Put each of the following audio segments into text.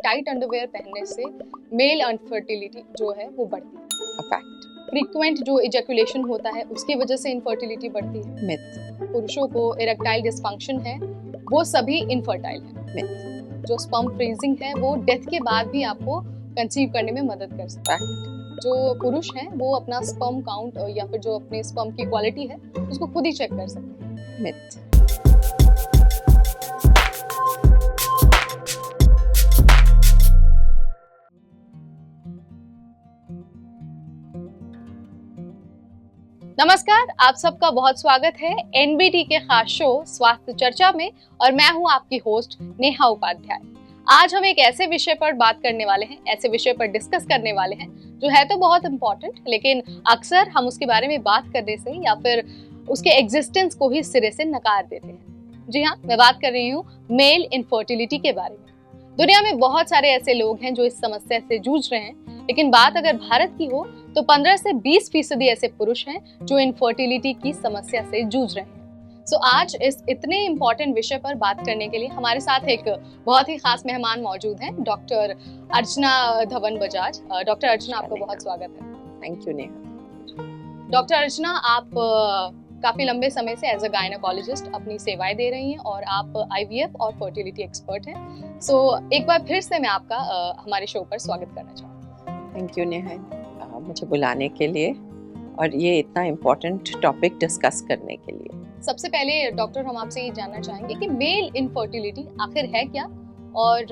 Tight underwear पहनने से male infertility जो है वो बढ़ती है। फैक्ट। फ्रीक्वेंट जो इजैकुलेशन होता है उसकी वजह से इनफर्टिलिटी बढ़ती है। मिथ। पुरुषों को इरेक्टाइल डिस्फंक्शन है वो सभी इनफर्टाइल है। मिथ। जो स्पर्म फ्रीजिंग है वो डेथ के बाद भी आपको कंसीव करने में मदद कर सकता है। जो पुरुष हैं वो अपना स्पर्म काउंट या फिर जो अपने स्पर्म की क्वालिटी है उसको खुद ही चेक कर सकते हैं। मिथ। नमस्कार, आप सबका बहुत स्वागत है एनबीटी के खास शो स्वास्थ्य चर्चा में और मैं हूं आपकी होस्ट नेहा उपाध्याय। आज हम एक ऐसे विषय पर बात करने वाले हैं, ऐसे विषय पर डिस्कस करने वाले हैं जो है तो बहुत इम्पोर्टेंट, लेकिन अक्सर हम उसके बारे में बात करने से या फिर उसके एग्जिस्टेंस को ही सिरे से नकार देते हैं। जी हाँ, मैं बात कर रही हूँ मेल इनफर्टिलिटी के बारे में। दुनिया में बहुत सारे ऐसे लोग हैं जो इस समस्या से जूझ रहे हैं, लेकिन बात अगर भारत की हो तो 15 से 20% ऐसे पुरुष हैं जो इनफर्टिलिटी की समस्या से जूझ रहे हैं। सो आज इस इतने इम्पोर्टेंट विषय पर बात करने के लिए हमारे साथ एक बहुत ही खास मेहमान मौजूद हैं, डॉक्टर अर्चना धवन बजाज। डॉक्टर अर्चना, आपका बहुत स्वागत है। Thank you Neha. Doctor Archana, आप काफी लंबे समय से एज अ गायनेकोलॉजिस्ट अपनी सेवाएं दे रही हैं और आप आईवीएफ और फर्टिलिटी एक्सपर्ट हैं। सो एक बार फिर से मैं आपका हमारे शो पर स्वागत करना चाहूँगी। थैंक यू नेहा मुझे बुलाने के लिए और ये इतना इम्पोर्टेंट टॉपिक डिस्कस करने के लिए। सबसे पहले डॉक्टर, हम आपसे ये जानना चाहेंगे कि मेल इनफर्टिलिटी आखिर है क्या और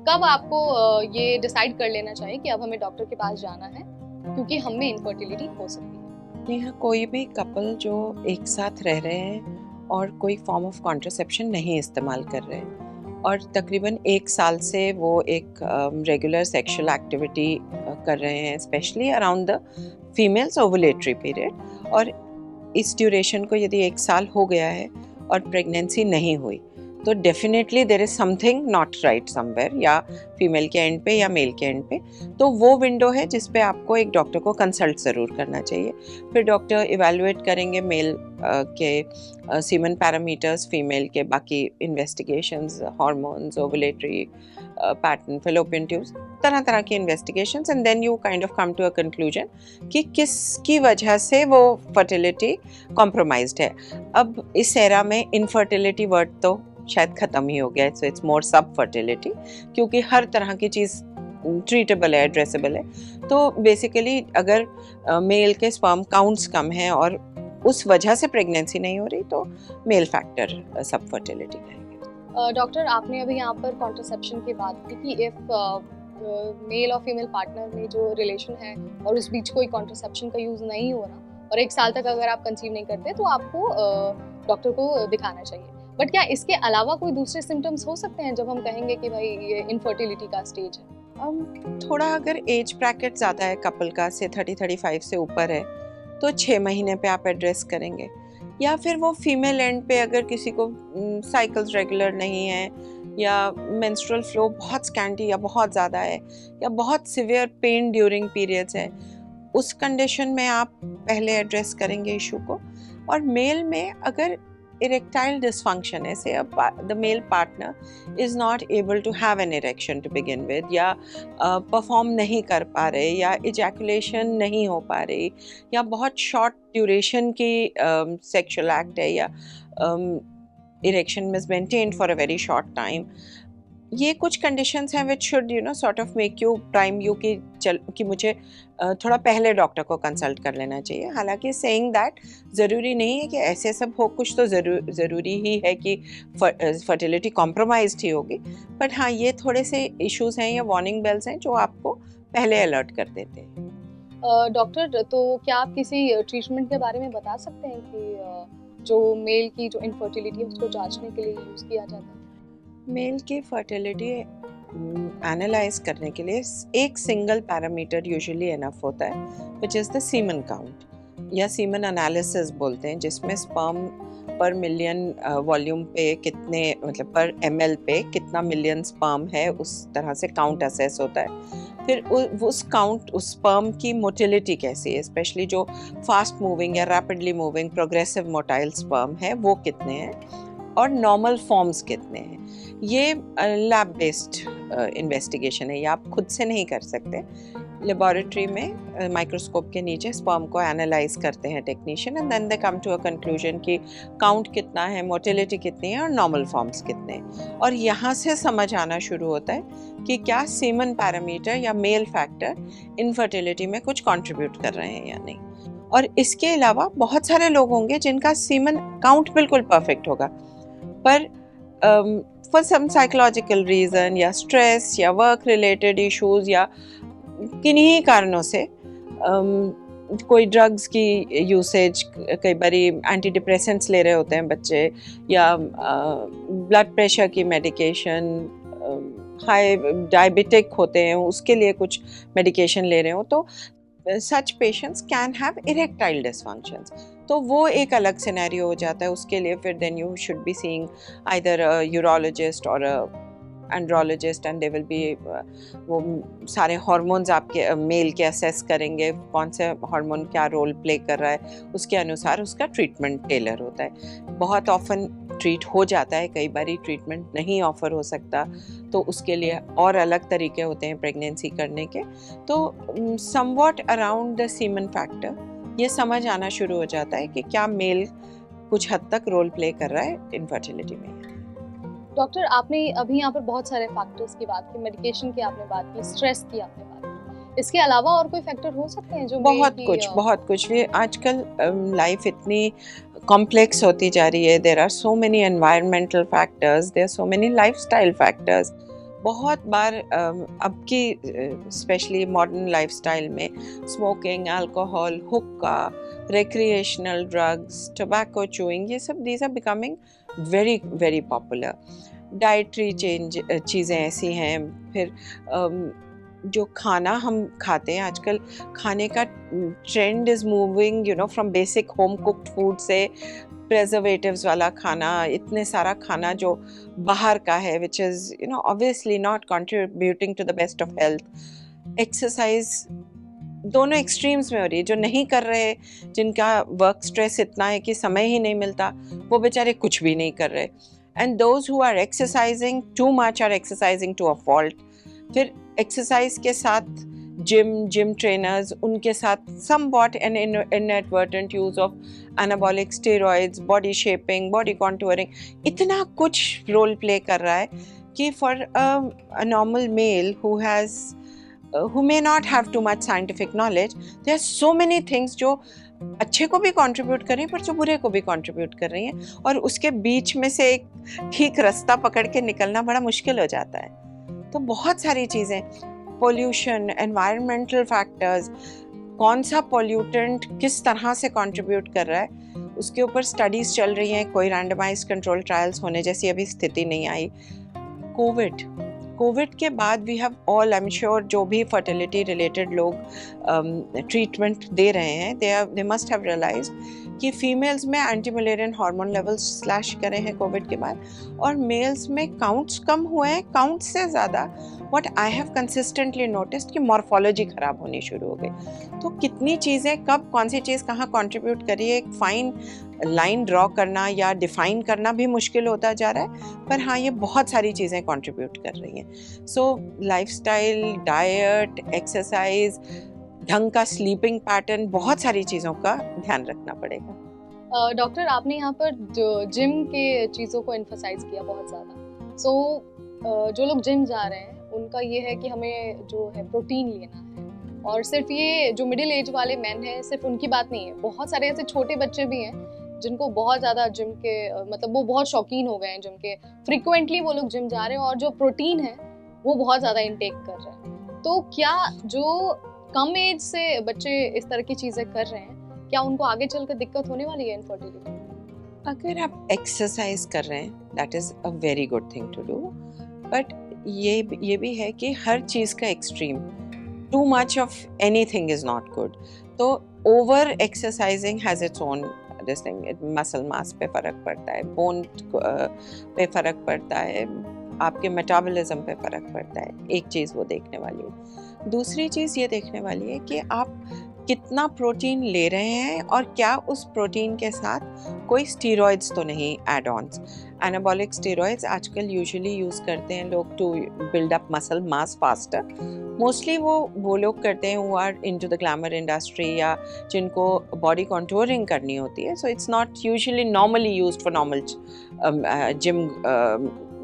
कब आपको ये डिसाइड कर लेना चाहिए कि अब हमें डॉक्टर के पास जाना है क्योंकि हम में इनफर्टिलिटी हो सकती है। नेहा, कोई भी कपल जो एक साथ रह रहे हैं और कोई फॉर्म ऑफ कॉन्ट्रासेप्शन नहीं इस्तेमाल कर रहे हैं और तकरीबन 1 साल से वो एक रेगुलर सेक्सुअल एक्टिविटी कर रहे हैं, specially around the females ovulatory period, और इस ड्यूरेशन को यदि 1 साल हो गया है और प्रेगनेंसी नहीं हुई तो definitely there is something not right somewhere, या फीमेल के एंड पे या मेल के एंड पे। तो वो विंडो है जिस पे आपको एक डॉक्टर को कंसल्ट ज़रूर करना चाहिए। फिर डॉक्टर इवैल्यूएट करेंगे मेल के सीमन पैरामीटर्स, फीमेल के बाकी investigations, hormones, ovulatory pattern, fallopian tubes, तरह तरह की investigations, and then you kind of come to a conclusion कि किसकी वजह से वो फर्टिलिटी कॉम्प्रोमाइज्ड है। अब इस एरा में इनफर्टिलिटी वर्ड तो शायद ख़त्म ही हो गया है, सो इट्स मोर सब फर्टिलिटी, क्योंकि हर तरह की चीज़ ट्रीटेबल है, एड्रेसेबल है। तो बेसिकली अगर मेल के स्पर्म काउंट्स कम हैं और उस वजह से प्रेगनेंसी नहीं हो रही तो मेल फैक्टर सब फर्टिलिटी कहेंगे। डॉक्टर, आपने अभी यहाँ पर कॉन्ट्रासेप्शन की बात की कि इफ मेल और फीमेल पार्टनर में जो रिलेशन है और उस बीच कोई कॉन्ट्रासेप्शन का यूज़ नहीं हो रहा और 1 साल तक अगर आप कंसीव नहीं करते तो आपको डॉक्टर को दिखाना चाहिए। बट क्या इसके अलावा कोई दूसरे सिम्टम्स हो सकते हैं जब हम कहेंगे कि भाई ये इनफर्टिलिटी का स्टेज है? थोड़ा अगर एज ब्रैकेट ज़्यादा है कपल का, से 30-35 से ऊपर है, तो 6 महीने पे आप एड्रेस करेंगे। या फिर वो फीमेल एंड पे अगर किसी को साइकिल्स रेगुलर नहीं है या मेंस्ट्रुअल फ्लो बहुत स्कैंटी या बहुत ज़्यादा है या बहुत सिवियर पेन ड्यूरिंग पीरियड्स है, उस कंडीशन में आप पहले एड्रेस करेंगे इशू को। और मेल में अगर erectile dysfunction है, say the male partner is not able to have an erection to begin with, या परफॉर्म नहीं कर पा रहे, या ejaculation नहीं हो पा रही, या बहुत शॉर्ट ड्यूरेशन की सेक्सुअल एक्ट है, या erection is maintained for a very short time, ये कुछ कंडीशंस हैं which should sort of make you prime you कि मुझे थोड़ा पहले डॉक्टर को कंसल्ट कर लेना चाहिए। हालांकि सेइंग दैट ज़रूरी नहीं है कि ऐसे सब हो, कुछ तो ज़रूरी ही है कि फर्टिलिटी कॉम्प्रोमाइज्ड ही होगी, बट हाँ, ये थोड़े से इश्यूज हैं या वार्निंग बेल्स हैं जो आपको पहले अलर्ट कर देते हैं। डॉक्टर, तो क्या आप किसी ट्रीटमेंट के बारे में बता सकते हैं कि जो मेल की जो इनफर्टिलिटी है उसको जांचने के लिए यूज़ किया जाता है? मेल की फर्टिलिटी एनालाइज करने के लिए एक सिंगल पैरामीटर यूजुअली एनफ होता है, which is the semen count या सीमन एनालिसिस बोलते हैं, जिसमें स्पर्म पर मिलियन वॉल्यूम पे कितने, मतलब पर ml पे कितना मिलियन स्पर्म है, उस तरह से काउंट असेस होता है। फिर उस काउंट, उस स्पर्म की मोटिलिटी कैसी है, स्पेशली जो फास्ट मूविंग या rapidly moving progressive motile sperm है वो कितने हैं, और नॉर्मल फॉर्म्स कितने हैं। ये लैब बेस्ड इन्वेस्टिगेशन है, ये आप खुद से नहीं कर सकते। लेबोरेटरी में माइक्रोस्कोप के नीचे स्पर्म को एनालाइज करते हैं technician, and then they come to a conclusion कि काउंट कितना है, मोटिलिटी कितनी है और नॉर्मल फॉर्म्स कितने हैं। और यहाँ से समझ आना शुरू होता है कि क्या सीमन पैरामीटर या मेल फैक्टर इनफर्टिलिटी में कुछ कंट्रीब्यूट कर रहे हैं या नहीं। और इसके अलावा बहुत सारे लोग होंगे जिनका सीमन काउंट बिल्कुल परफेक्ट होगा, पर फॉर सम साइकोलॉजिकल रीज़न या स्ट्रेस या वर्क रिलेटेड इश्यूज या किन्हीं कारणों से कोई ड्रग्स की यूसेज, कई बारी एंटी डिप्रेसेंट्स ले रहे होते हैं बच्चे, या ब्लड प्रेशर की मेडिकेशन, हाई डायबिटिक होते हैं उसके लिए कुछ मेडिकेशन ले रहे हो, तो सच patients can have erectile dysfunctions. तो वो एक अलग सिनेरियो हो जाता है, उसके लिए फिर then you should be seeing either a urologist और andrologist, and they will be वो सारे हार्मोन्स आपके मेल के असेस करेंगे, कौन से हार्मोन क्या रोल प्ले कर रहा है, उसके अनुसार उसका ट्रीटमेंट टेलर होता है। बहुत ऑफन ट्रीट हो जाता है, कई बारी ट्रीटमेंट नहीं ऑफर हो सकता, तो उसके लिए और अलग तरीके होते हैं प्रेगनेंसी करने के। तो somewhat around the semen factor ये समझ आना शुरू हो जाता है कि क्या मेल कुछ हद तक रोल प्ले कर रहा है इनफर्टिलिटी में। डॉक्टर, आपने अभी यहाँ पर बहुत सारे फैक्टर्स की बात की, मेडिकेशन की आपने बात की, स्ट्रेस की आपने बात की, इसके अलावा और कोई फैक्टर हो सकते हैं जो बहुत कुछ ये आजकल लाइफ इतनी कॉम्प्लेक्स होती जा रही है। There are so many environmental factors, there are so many lifestyle factors. बहुत बार अब की स्पेशली मॉडर्न लाइफस्टाइल में स्मोकिंग, अल्कोहल, हुक्का, रिक्रिएशनल ड्रग्स, टोबैको च्यूइंग, ये सब these are becoming very very popular. Dietary चीज़ें ऐसी हैं। फिर जो खाना हम खाते हैं आजकल, खाने का trend is moving from basic home cooked food से प्रेजर्वेटिव्स वाला खाना, इतने सारा खाना जो बाहर का है, which is obviously not contributing to the best of health. Exercise दोनों एक्सट्रीम्स में हो रही है। जो नहीं कर रहे, जिनका वर्क स्ट्रेस इतना है कि समय ही नहीं मिलता, वो बेचारे कुछ भी नहीं कर रहे, and those who are exercising too much are exercising to a fault. फिर एक्सरसाइज के साथ जिम ट्रेनर्स, उनके साथ somewhat an inadvertent use of anabolic steroids, body shaping, body contouring, इतना कुछ रोल प्ले कर रहा है कि for a normal male who may not have too much scientific knowledge, there are so many things जो अच्छे को भी कंट्रीब्यूट कर रही हैं, पर जो बुरे को भी कंट्रीब्यूट कर रही हैं, और उसके बीच में से एक ठीक रास्ता पकड़ के निकलना बड़ा मुश्किल हो जाता है। तो बहुत सारी चीज़ें, पोल्यूशन, एनवायरमेंटल फैक्टर्स, कौन सा पोल्यूटेंट किस तरह से कंट्रीब्यूट कर रहा है, उसके ऊपर स्टडीज़ चल रही हैं। कोई रैंडमाइज कंट्रोल ट्रायल्स होने जैसी अभी स्थिति नहीं आई। कोविड के बाद we have all, I am sure, जो भी फर्टिलिटी रिलेटेड लोग ट्रीटमेंट दे रहे हैं, दे मस्ट हैव रियलाइज्ड कि फीमेल्स में anti Mullerian hormone levels slash करे हैं कोविड के बाद, और मेल्स में काउंट्स कम हुए हैं। काउंट से ज़्यादा what I have consistently noticed कि मॉर्फोलॉजी ख़राब होनी शुरू हो गई। तो कितनी चीज़ें कब कौन सी चीज़ कहाँ कंट्रीब्यूट करी है, एक फाइन लाइन ड्रॉ करना या डिफाइन करना भी मुश्किल होता जा रहा है। पर हाँ, ये बहुत सारी चीज़ें कंट्रीब्यूट कर रही हैं। सो लाइफस्टाइल, डाइट, एक्सरसाइज, ढंग का स्लीपिंग पैटर्न, बहुत सारी चीज़ों का ध्यान रखना पड़ेगा। डॉक्टर, आपने यहाँ पर जिम के चीज़ों को एम्फसाइज किया बहुत ज़्यादा। सो जो लोग जिम जा रहे हैं उनका ये है कि हमें जो है प्रोटीन लेना है, और सिर्फ ये जो मिडिल एज वाले मैन हैं सिर्फ उनकी बात नहीं है, बहुत सारे ऐसे छोटे बच्चे भी हैं जिनको बहुत ज़्यादा जिम के मतलब वो बहुत शौकीन हो गए हैं जिम के, फ्रिक्वेंटली वो लोग जिम जा रहे हैं और जो प्रोटीन है वो बहुत ज़्यादा इनटेक कर रहे हैं। तो क्या जो कम एज से बच्चे इस तरह की चीज़ें कर रहे हैं, क्या उनको आगे चलकर दिक्कत होने वाली है इनफर्टिलिटी? अगर आप एक्सरसाइज कर रहे हैं, that is a very good thing to do, but ये भी है कि हर चीज़ का extreme, too much of anything is not good. तो over exercising has its own this thing, muscle mass पे फ़र्क पड़ता है, बोन पे फ़र्क पड़ता है, आपके मेटाबॉलिज्म पे फ़र्क पड़ता है। एक चीज़ वो देखने वाली है। दूसरी चीज़ ये देखने वाली है कि आप कितना प्रोटीन ले रहे हैं और क्या उस प्रोटीन के साथ कोई स्टीरॉइड्स तो नहीं ऐड ऑन्स। एनाबॉलिक स्टीरॉइड्स आजकल यूजुअली यूज़ करते हैं लोग to build up muscle mass faster. Mostly वो लोग करते हैं who are into the glamour industry या जिनको बॉडी कॉन्टूरिंग करनी होती है। So it's not usually normally used for normal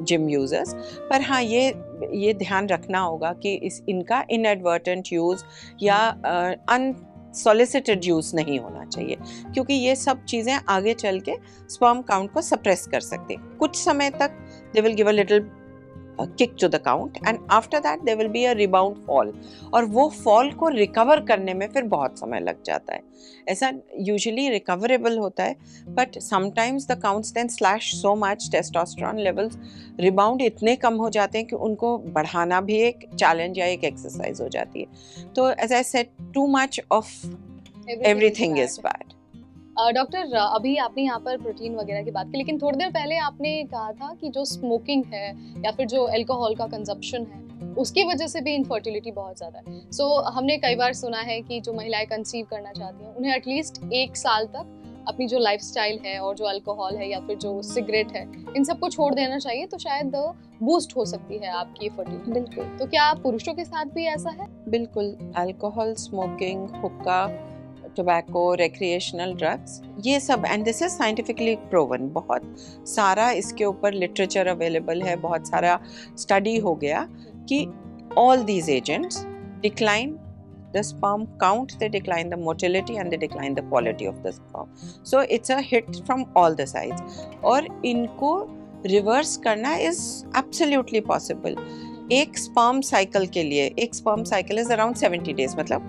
gym users. पर हाँ, ये ध्यान रखना होगा कि इनका इनएडवर्टेंट यूज़ या अनसॉलिसिटेड यूज़ नहीं होना चाहिए, क्योंकि ये सब चीज़ें आगे चल के स्पर्म काउंट को सप्रेस कर सकती हैं। कुछ समय तक they will give a little kick to the count and after that there will be a rebound fall, और वो फॉल को रिकवर करने में फिर बहुत समय लग जाता है। ऐसा यूजुअली रिकवरेबल होता है, but sometimes the counts then slash so much, testosterone levels rebound इतने कम हो जाते हैं कि उनको बढ़ाना भी एक चैलेंज या एक एक्सरसाइज हो जाती है। तो as I said, too much of everything is bad. Doctor, अभी आपने यहाँ पर प्रोटीन वगैरह की बात की, लेकिन थोड़ी देर पहले आपने कहा था कि जो स्मोकिंग है या फिर जो अल्कोहल का कंजप्शन है, उसकी वजह से भी इनफर्टिलिटी बहुत ज़्यादा है। सो हमने कई बार सुना है कि जो महिलाएं कंसीव करना चाहती हैं, उन्हें एटलीस्ट 1 साल तक अपनी जो लाइफस्टाइल है और जो अल्कोहल है या फिर जो सिगरेट है, इन सबको छोड़ देना चाहिए, तो शायद बूस्ट हो सकती है आपकी फर्टिलिटी। बिल्कुल। तो क्या पुरुषों के साथ भी ऐसा है? बिल्कुल। अल्कोहल, स्मोकिंग, हुक्का, टोबैको, रिक्रिएशनल ड्रग्स, ये सब, and this is scientifically proven. बहुत सारा इसके ऊपर लिटरेचर अवेलेबल है, बहुत सारा स्टडी हो गया कि all these agents decline the sperm count, they decline the motility and they decline the quality of the sperm. So it's a hit from all the sides, और इनको रिवर्स करना is absolutely possible. एक sperm cycle के लिए, एक sperm cycle is around 70 days, मतलब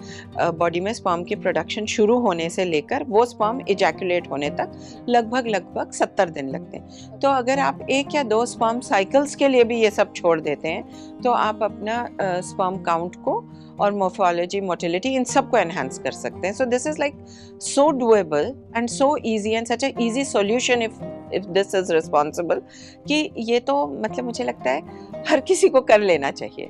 body में sperm की प्रोडक्शन शुरू होने से लेकर वो स्पर्म इजैकुलेट होने तक लगभग 70 दिन लगते हैं। तो अगर आप 1 या 2 स्पर्म साइकिल्स के लिए भी ये सब छोड़ देते हैं, तो आप अपना स्पर्म काउंट को और मोर्फोलॉजी, मोटिलिटी, इन सब को एनहांस कर सकते हैं। So this is like so doable and so easy and such a easy solution if this is responsible, कि ये तो मतलब मुझे लगता है हर किसी को कर लेना चाहिए।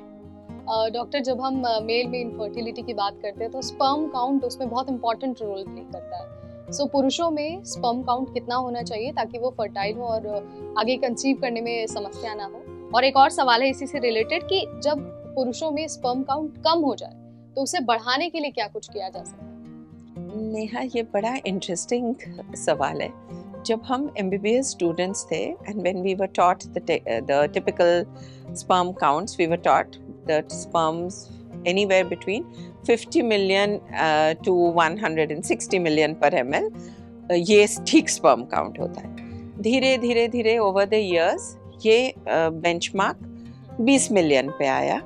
डॉक्टर, जब हम मेल में इनफर्टिलिटी की बात करते हैं तो स्पर्म काउंट उसमें बहुत इंपॉर्टेंट रोल प्ले करता है। सो पुरुषों में स्पर्म काउंट कितना होना चाहिए ताकि वो फर्टाइल हो और आगे कंसीव करने में समस्या ना हो? और एक और सवाल है इसी से रिलेटेड कि जब पुरुषों में स्पर्म काउंट कम हो जाए तो उसे बढ़ाने के लिए क्या कुछ किया जा सकता है? नेहा, ये बड़ा इंटरेस्टिंग सवाल है। जब हम MBBS स्टूडेंट्स थे and when we were taught the typical sperm counts, we were taught that sperms anywhere between 50 million to 160 million per ml, ये ठीक स्पर्म काउंट होता है। धीरे ओवर द इयर्स ये बेंचमार्क 20 मिलियन पे आया,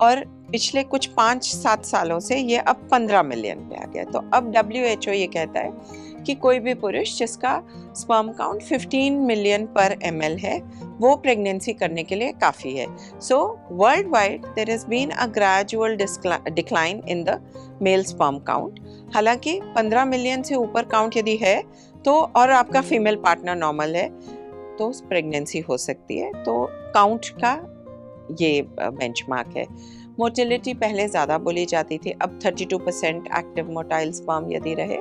और पिछले कुछ 5-7 सालों से ये अब 15 मिलियन पे आ गया। तो अब WHO ये कहता है कि कोई भी पुरुष जिसका स्पर्म काउंट 15 मिलियन पर ml है, वो प्रेगनेंसी करने के लिए काफ़ी है। So worldwide there has been a gradual decline in the male sperm count. हालांकि 15 मिलियन से ऊपर काउंट यदि है तो, और आपका फीमेल पार्टनर नॉर्मल है, तो प्रेगनेंसी हो सकती है। तो काउंट का ये बेंचमार्क है। मोटिलिटी पहले ज़्यादा बोली जाती थी, अब 32% एक्टिव मोटाइल स्पर्म यदि रहे,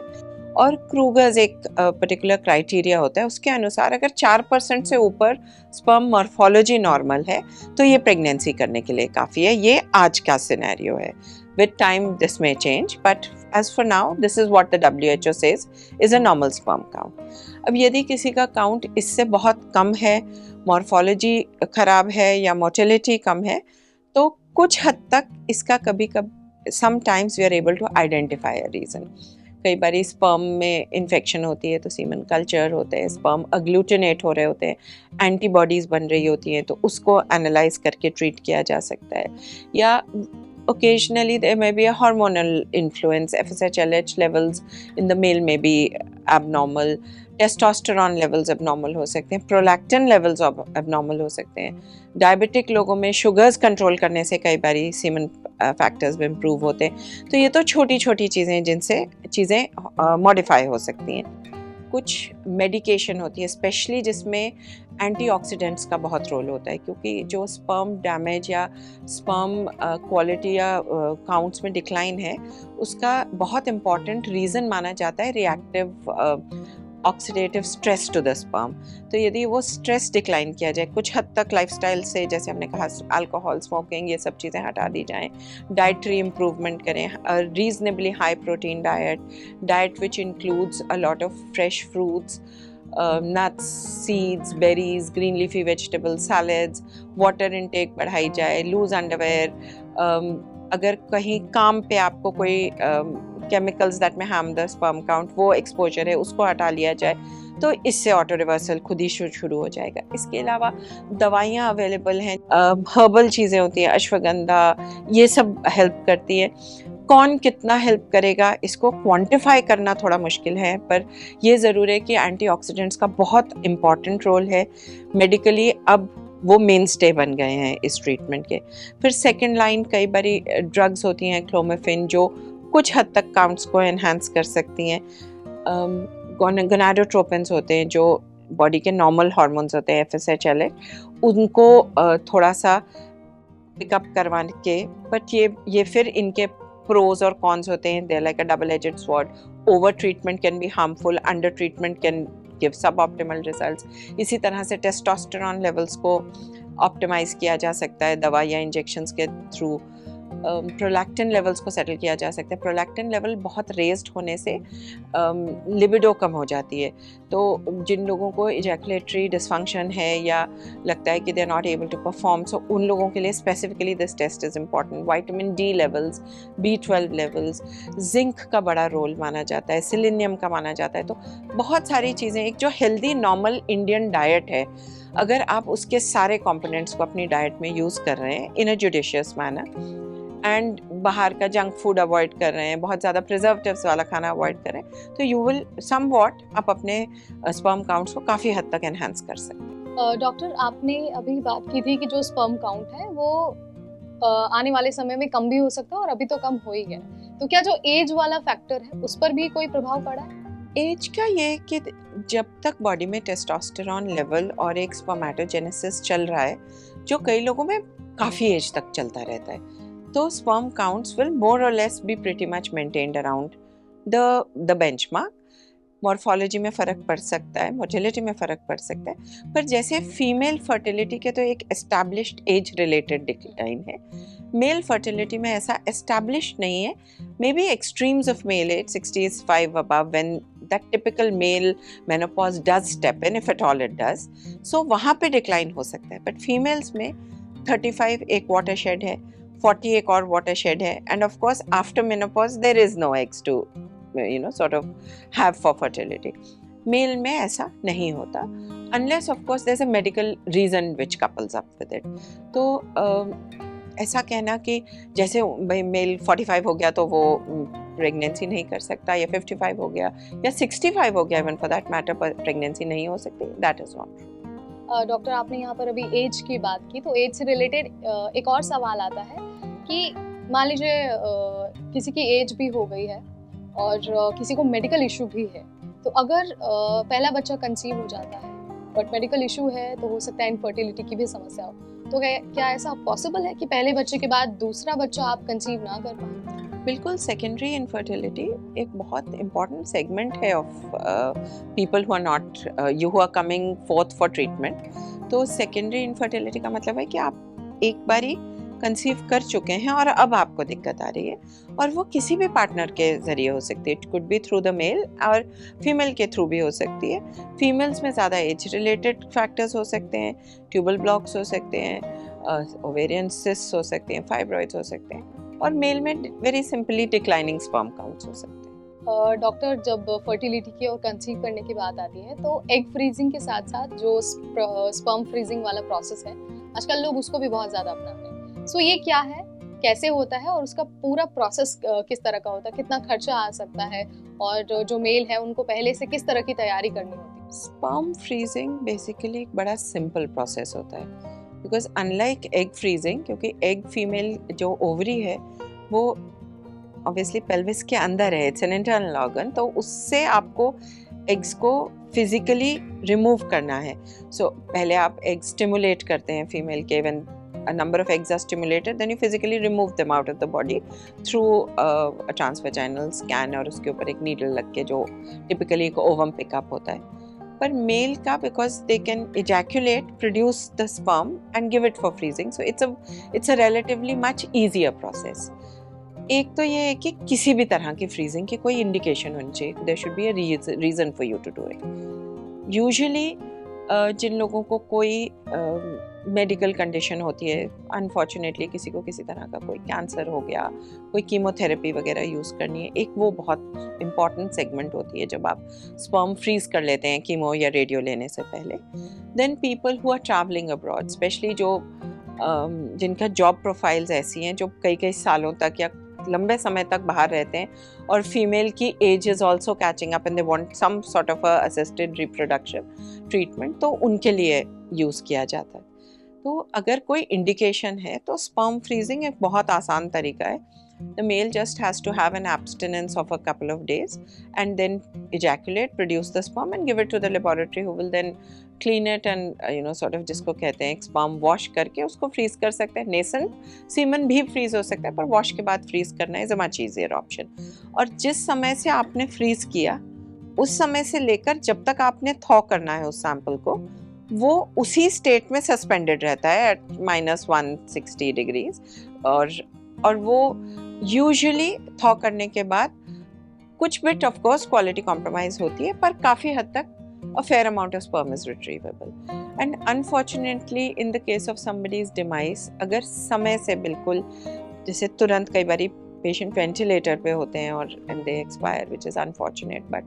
और क्रूगर्स एक पर्टिकुलर क्राइटेरिया होता है, उसके अनुसार अगर 4% से ऊपर स्पर्म मॉर्फोलॉजी नॉर्मल है तो ये प्रेगनेंसी करने के लिए काफ़ी है। ये आज का सिनेरियो है। With time this may change, but as for now this is what the WHO says is a normal sperm count. अब यदि किसी का काउंट इससे बहुत कम है, मॉर्फोलॉजी खराब है या मोटिलिटी कम है, तो कुछ हद तक इसका कभी sometimes we are able to identify a reason. कई बार स्पर्म में इन्फेक्शन होती है तो सीमन कल्चर होते हैं, स्पर्म अग्लूटिनेट हो रहे होते हैं, एंटीबॉडीज़ बन रही होती हैं, तो उसको एनालाइज करके ट्रीट किया जा सकता है। या occasionally there may be a hormonal influence, FSH-LH levels in the male may be abnormal, testosterone levels abnormal हो सकते हैं, प्रोलैक्टिन लेवल्स abnormal हो सकते हैं। डायबिटिक लोगों में शुगर्स कंट्रोल करने से कई बार सीमन फैक्टर्स भी इम्प्रूव होते हैं। तो ये तो छोटी छोटी चीज़ें जिनसे चीज़ें मॉडिफाई हो सकती हैं। कुछ मेडिकेशन होती है स्पेशली जिसमें एंटीऑक्सीडेंट्स का बहुत रोल होता है, क्योंकि जो स्पर्म डैमेज या स्पर्म क्वालिटी या काउंट्स में डिक्लाइन है, उसका बहुत इम्पॉर्टेंट रीज़न माना जाता है reactive oxidative stress to the sperm. तो यदि वो स्ट्रेस डिक्लाइन किया जाए, कुछ हद तक लाइफस्टाइल से, जैसे हमने कहा अल्कोहल, स्मोकिंग, ये सब चीज़ें हटा दी जाएं, डाइटरी इम्प्रूवमेंट करें, reasonably high protein diet which includes a lot of fresh fruits, nuts, seeds, berries, green leafy vegetables, salads, water intake बढ़ाई जाए, लूज अंडरवेयर, अगर कहीं काम पे आपको कोई केमिकल्स दैट में हार्म द स्पर्म काउंट, वो एक्सपोजर है, उसको हटा लिया जाए, तो इससे ऑटो रिवर्सल खुद ही शुरू हो जाएगा। इसके अलावा दवाइयाँ अवेलेबल हैं, हर्बल चीज़ें होती हैं, अश्वगंधा, ये सब हेल्प करती है। कौन कितना हेल्प करेगा इसको क्वांटिफाई करना थोड़ा मुश्किल है, पर ये ज़रूर है कि एंटीऑक्सीडेंट्स का बहुत इम्पॉर्टेंट रोल है। मेडिकली अब वो मेन स्टे बन गए हैं इस ट्रीटमेंट के। फिर सेकेंड लाइन कई बारी ड्रग्स होती हैं, क्लोमिफेन, जो कुछ हद तक काउंट्स को एनहांस कर सकती हैं। गोनाडोट्रोपिन्स होते हैं, जो बॉडी के नॉर्मल हार्मोन्स होते हैं, FSH, उनको थोड़ा सा पिकअप करवा के, बट ये फिर इनके प्रोज और कॉन्स होते हैं। They like a double edged sword. Over treatment can be harmful, under treatment can give सब ऑप्टिमल रिजल्ट्स। इसी तरह से टेस्टोस्टेरॉन लेवल्स को ऑप्टिमाइज किया जा सकता है दवा या इंजेक्शंस के थ्रू। प्रोलैक्टिन लेवल्स को सेटल किया जा सकता है। प्रोलैक्टिन लेवल बहुत रेज्ड होने से लिबिडो कम हो जाती है। तो जिन लोगों को इजैकुलेटरी डिसफंक्शन है या लगता है कि they are not able to perform, so उन लोगों के लिए specifically this test is important. Vitamin D levels, B12 levels, zinc का बड़ा रोल माना जाता है, सिलिनियम का माना जाता है। तो बहुत सारी चीज़ें, एक जो हेल्दी नॉर्मल इंडियन डाइट है, अगर आप उसके सारे कंपोनेंट्स को अपनी डाइट में यूज़ कर रहे हैं इन अ जुडिशियस मैनर, एंड बाहर का जंक फूड अवॉइड कर रहे हैं, बहुत ज़्यादा प्रिजर्वेटिव्स वाला खाना अवॉइड करें, तो यू विल समवॉट आप अपने स्पर्म काउंट्स को काफ़ी हद तक एनहांस कर सकते हैं। डॉक्टर, आपने अभी बात की थी कि जो स्पर्म काउंट है वो आने वाले समय में कम भी हो सकता है और अभी तो कम हो ही गया। तो क्या जो एज वाला फैक्टर है उस पर भी कोई प्रभाव पड़ा है? एज का ये कि जब तक बॉडी में टेस्टोस्टेरॉन लेवल और एक स्पर्मेटोजेनेसिस चल रहा है, जो कई लोगों में काफ़ी एज तक चलता रहता है, तो sperm counts will more or less be pretty much maintained around the benchmark. Morphology में फ़र्क पड़ सकता है, मोटिलिटी में फ़र्क पड़ सकता है, पर जैसे फीमेल फर्टिलिटी के तो एक एस्टैब्लिश्ड एज रिलेटेड डिक्लाइन है, मेल फर्टिलिटी में ऐसा एस्टैब्लिश्ड नहीं है। May be extremes of male age 65 above, when that typical male menopause does step in, if at all it does, so वहाँ पे डिक्लाइन हो सकता है। बट फीमेल्स में 35 एक वाटरशेड है, 40 एक और वाटरशेड है, and of course after menopause there is no eggs to sort of have for fertility. Male में ऐसा नहीं होता, unless of course there's a medical reason which couples up with it. तो ऐसा कहना कि जैसे मेल 45 हो गया तो वो प्रेगनेंसी नहीं कर सकता, या 55 हो गया या 65 हो गया, इवन फॉर दैट मैटर, पर प्रेगनेंसी नहीं हो सकती, that is not true. Doctor, आपने यहाँ पर अभी एज की बात की, तो एज से रिलेटेड एक और सवाल आता है कि मान लीजिए किसी की एज भी हो गई है और किसी को मेडिकल इशू भी है, तो अगर पहला बच्चा कंसीव हो जाता है बट मेडिकल इशू है, तो हो सकता है इनफर्टिलिटी की भी समस्या हो, तो क्या ऐसा पॉसिबल है कि पहले बच्चे के बाद दूसरा बच्चा आप कंसीव ना कर पाएं? बिल्कुल, सेकेंडरी इनफर्टिलिटी एक बहुत इम्पॉर्टेंट सेगमेंट है of people who are not who are coming forth for treatment. तो सेकेंडरी इनफर्टिलिटी का मतलब है कि आप एक बारी कंसीव कर चुके हैं और अब आपको दिक्कत आ रही है, और वो किसी भी पार्टनर के ज़रिए हो सकती है। It could be through the male, और फीमेल के थ्रू भी हो सकती है। फीमेल्स में ज़्यादा एज रिलेटेड फैक्टर्स हो सकते हैं, ट्यूबल ब्लॉक्स हो सकते हैं, ओवेरियन सिस्ट्स हो सकते हैं, फाइब्रॉइड्स हो सकते हैं, और मेल में very simply declining sperm counts हो सकते हैं। डॉक्टर, जब फर्टिलिटी की और कंसीव करने की बात आती है, तो एग फ्रीजिंग के साथ साथ जो स्पर्म फ्रीजिंग वाला प्रोसेस है, आजकल लोग उसको भी बहुत ज़्यादा अपना रहे हैं। सो ये क्या है, कैसे होता है, और उसका पूरा प्रोसेस किस तरह का होता है, कितना खर्चा आ सकता है, और जो मेल है उनको पहले से किस तरह की तैयारी करनी होती है? स्पर्म फ्रीजिंग बेसिकली एक बड़ा सिंपल प्रोसेस होता है, बिकॉज अनलाइक एग फ्रीजिंग, क्योंकि एग फीमेल जो ओवरी है वो ऑब्वियसली पेल्विस के अंदर है, इट्स एन इंटरनल ऑर्गन, तो उससे आपको एग्स को फिजिकली रिमूव करना है। सो पहले आप एग स्टिमुलेट करते हैं फीमेल के, when a number of eggs are stimulated, then you physically remove them out of the body through a transvaginal scan, और उसके ऊपर एक नीडल लग के जो टिपिकली एक ओवम पिकअप होता है। पर मेल का, because they can ejaculate, produce the sperm and give it for freezing, so it's a relatively much easier process. एक तो ये है कि किसी भी तरह की फ्रीजिंग की कोई इंडिकेशन होनी चाहिए, there should be a reason for you to do it. Usually जिन लोगों को कोई मेडिकल कंडीशन होती है, अनफॉर्चुनेटली किसी को किसी तरह का कोई कैंसर हो गया, कोई कीमोथेरेपी वगैरह यूज़ करनी है, एक वो बहुत इम्पॉर्टेंट सेगमेंट होती है जब आप स्पर्म फ्रीज कर लेते हैं कीमो या रेडियो लेने से पहले। Then people who are travelling abroad, specially जो जिनका जॉब प्रोफाइल्स ऐसी हैं जो कई कई सालों तक या लंबे समय तक बाहर रहते हैं, और फीमेल की age is also catching up and they want some sort of a assisted reproduction treatment, तो उनके लिए यूज़ किया जाता है। तो अगर कोई इंडिकेशन है तो स्पर्म फ्रीजिंग एक बहुत आसान तरीका है। The male just has to have an abstinence of a couple of days and then ejaculate, produce the sperm and give it to the laboratory, who will then clean it and sort of, जिसको कहते हैं sperm wash करके उसको freeze कर सकते हैं। nascent semen भी freeze हो सकता है, पर wash के बाद freeze करना is a much easier option। और जिस समय से आपने freeze किया उस समय से लेकर जब तक आपने thaw करना है उस sample को, वो उसी स्टेट में सस्पेंडेड रहता है एट -160 डिग्रीज, और वो यूजुअली थॉ करने के बाद कुछ bit of course quality compromise होती है, पर काफ़ी हद तक a fair amount of sperm is retrievable. And unfortunately in the case of somebody's demise, अगर समय से बिल्कुल, जैसे तुरंत कई बार पेशेंट वेंटिलेटर पे होते हैं और and they expire, which is unfortunate, but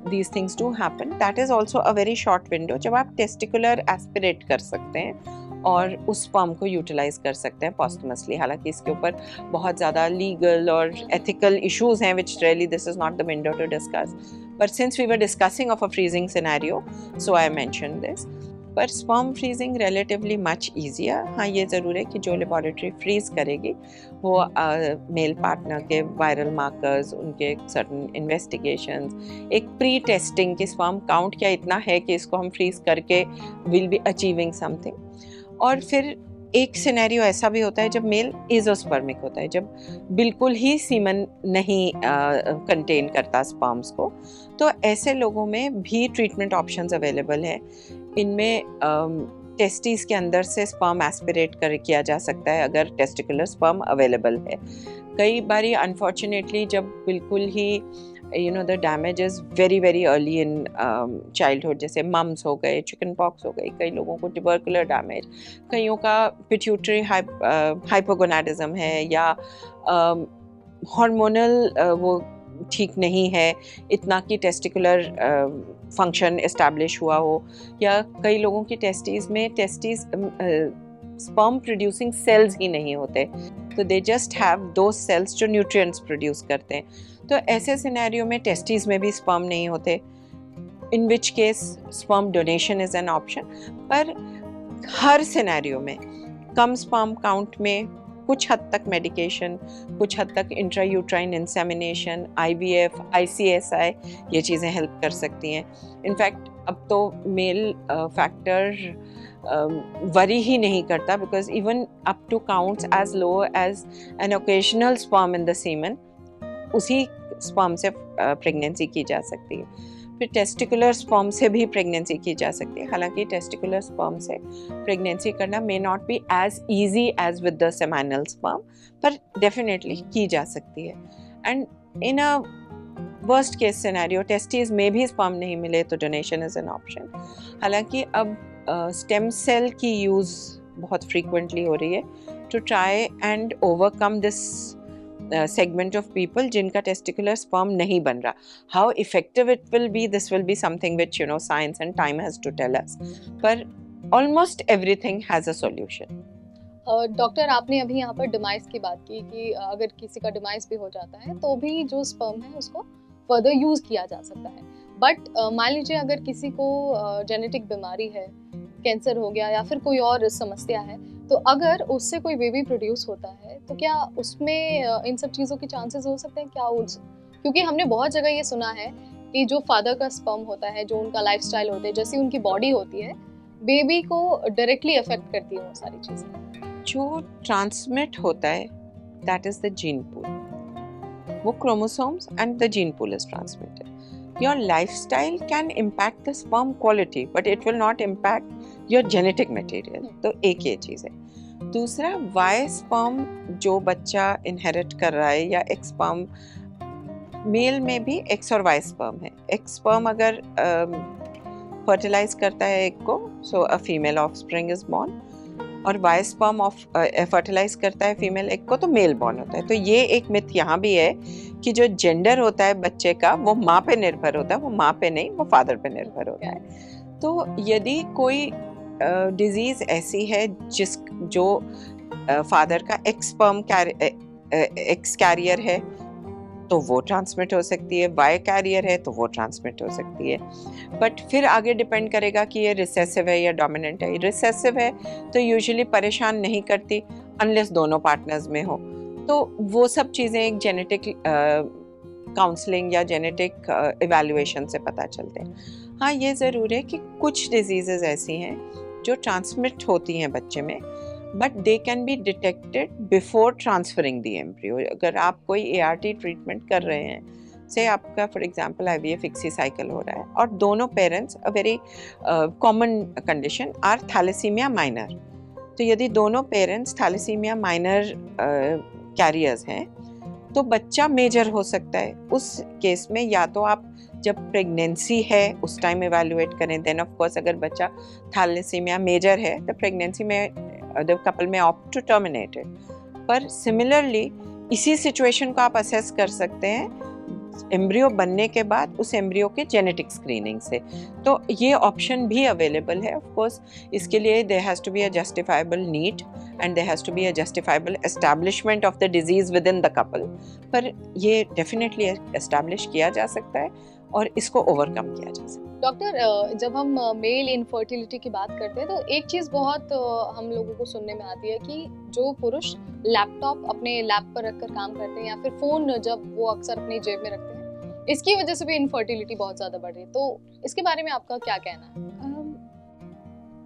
these things do happen, that is also a very short window जब आप टेस्टिकुलर एस्पिरेट कर सकते हैं और उस स्पर्म को यूटिलाइज कर सकते हैं पोस्टमसली। हालांकि इसके ऊपर बहुत ज़्यादा लीगल और एथिकल इश्यूज हैं, which really this is not the window to discuss, but since we were discussing of a freezing scenario, so I mention this. पर sperm freezing relatively much easier. हाँ, ये ज़रूर है कि जो लेबॉरेटरी फ्रीज करेगी वो मेल पार्टनर के वायरल मार्कर्स, उनके सर्टन इन्वेस्टिगेशंस, एक प्री टेस्टिंग कि स्पर्म काउंट क्या इतना है कि इसको हम फ्रीज करके विल बी अचीविंग समथिंग। और फिर एक सिनेरियो ऐसा भी होता है जब मेल एज़ोस्पर्मिक होता है, जब बिल्कुल ही सीमन नहीं कंटेन करता स्पर्म्स को, तो ऐसे लोगों में भी ट्रीटमेंट ऑप्शंस अवेलेबल है। इनमें टेस्टिस के अंदर से स्पर्म एस्पिरेट कर किया जा सकता है अगर टेस्टिकुलर स्पर्म अवेलेबल है। कई बारी अनफॉर्चुनेटली जब बिल्कुल ही the damage is very very early in childhood, जैसे मम्स हो गए, चिकन पॉक्स हो गई, कई लोगों को ट्यूबरकुलर डैमेज, कईयों का पिट्यूटरी हाइपोगोनाडिज्म है, या हार्मोनल वो ठीक नहीं है इतना कि टेस्टिकुलर फंक्शन एस्टैब्लिश हुआ हो, या कई लोगों की टेस्टिस स्पर्म प्रोड्यूसिंग सेल्स ही नहीं होते, तो दे जस्ट हैव दो सेल्स जो न्यूट्रिएंट्स प्रोड्यूस करते हैं। तो ऐसे सिनेरियो में टेस्टिस में भी स्पर्म नहीं होते, in which case sperm donation is an option. पर हर सिनेरियो में कम स्पर्म काउंट में कुछ हद तक मेडिकेशन, कुछ हद तक इंट्रायूट्राइन इंसेमिनेशन, IVF, ICSI, ये चीज़ें हेल्प कर सकती हैं। इनफैक्ट अब तो मेल फैक्टर वरी ही नहीं करता, because even up to counts as low as an occasional sperm in the semen, उसी स्पर्म से प्रेगनेंसी की जा सकती है। फिर टेस्टिकुलर स्पर्म से भी प्रेगनेंसी की जा सकती है। हालांकि टेस्टिकुलर स्पर्म से प्रेगनेंसी करना may not be as easy as with the seminal sperm, पर डेफिनेटली की जा सकती है। And in a worst case scenario testis में भी स्पर्म नहीं मिले तो डोनेशन इज़ एन ऑप्शन। हालांकि अब स्टेम सेल की यूज़ बहुत फ्रीक्वेंटली हो रही है to try and overcome this segment of people जिनका testicular sperm नहीं बन रहा। How effective it will be, this will be something which science and time has to tell us, पर almost everything has a solution। Doctor, आपने अभी यहाँ पर demise की बात की कि अगर किसी का डिमाइस भी हो जाता है तो भी जो स्पर्म है उसको फर्दर यूज किया जा सकता है। बट मान लीजिए अगर किसी को जेनेटिक बीमारी है, कैंसर हो गया या फिर कोई और समस्या है, तो अगर उससे कोई बेबी प्रोड्यूस होता है तो क्या उसमें इन सब चीज़ों के चांसेस हो सकते हैं क्या? क्योंकि हमने बहुत जगह ये सुना है कि जो फादर का स्पर्म होता है, जो उनका लाइफस्टाइल होता है, जैसी उनकी बॉडी होती है, बेबी को डायरेक्टली अफेक्ट करती है वो सारी चीजें? जो ट्रांसमिट होता है that is the gene pool, वो chromosomes and the gene pool is transmitted. Your lifestyle can impact the sperm quality but it will not impact your genetic material. तो एक ये चीज़ है। दूसरा, वाई स्पर्म जो बच्चा इनहेरिट कर रहा है या एक्स स्पर्म, मेल में भी एक्स और वाई स्पर्म है। एक्स स्पर्म अगर फर्टिलाइज करता है एग को, so a female offspring is born, और वाई स्पर्म फर्टिलाइज करता है फीमेल एग को, तो मेल बॉर्न होता है। तो ये एक मिथ यहाँ भी है कि जो जेंडर होता है बच्चे का वो माँ पे निर्भर होता है, वो माँ पे नहीं, वो फादर पे निर्भर होता है। तो यदि कोई डिजीज ऐसी है जो फादर का एक्स कैरियर है तो वो ट्रांसमिट हो सकती है, वाई कैरियर है तो वो ट्रांसमिट हो सकती है। बट फिर आगे डिपेंड करेगा कि ये रिसेसिव है या डोमिनेंट है। रिसेसिव है तो यूजुअली परेशान नहीं करती अनलेस दोनों पार्टनर्स में हो। तो वो सब चीज़ें एक जेनेटिक काउंसलिंग या जेनेटिक इवैल्यूएशन से पता चलते हैं। हाँ, ये ज़रूर है कि कुछ डिजीज़ेस ऐसी हैं जो ट्रांसमिट होती हैं बच्चे में, but they can be detected before transferring the embryo. अगर आप कोई ART ट्रीटमेंट कर रहे हैं, से आपका for example IVF ICSI cycle हो रहा है और दोनों parents, a very common condition are thalassaemia minor, तो यदि दोनों पेरेंट्स थैलेसीमिया माइनर कैरियर्स हैं तो बच्चा मेजर हो सकता है। उस केस में या तो आप जब प्रेगनेंसी है उस टाइम इवैल्यूएट करें, देन ऑफ कोर्स अगर बच्चा थैलेसीमिया मेजर है तो प्रेगनेंसी में द कपल में ऑप्ट टू टर्मिनेट इट। पर सिमिलरली इसी सिचुएशन को आप असेस कर सकते हैं एम्ब्रियो बनने के बाद उस एम्ब्रियो के जेनेटिक स्क्रीनिंग से। तो ये ऑप्शन भी अवेलेबल है। ऑफ कोर्स इसके लिए there has to be a justifiable need and there has to be a justifiable establishment of the disease within the couple, पर ये डेफिनेटली एस्टैब्लिश किया जा सकता है और इसको ओवरकम किया जा सकता है। डॉक्टर, जब हम मेल इनफर्टिलिटी की बात करते हैं तो एक चीज़ बहुत हम लोगों को सुनने में आती है कि जो पुरुष लैपटॉप अपने लैप पर रखकर काम करते हैं या फिर फ़ोन जब वो अक्सर अपनी जेब में रखते हैं, इसकी वजह से भी इनफर्टिलिटी बहुत ज़्यादा बढ़ रही है। तो इसके बारे में आपका क्या कहना है?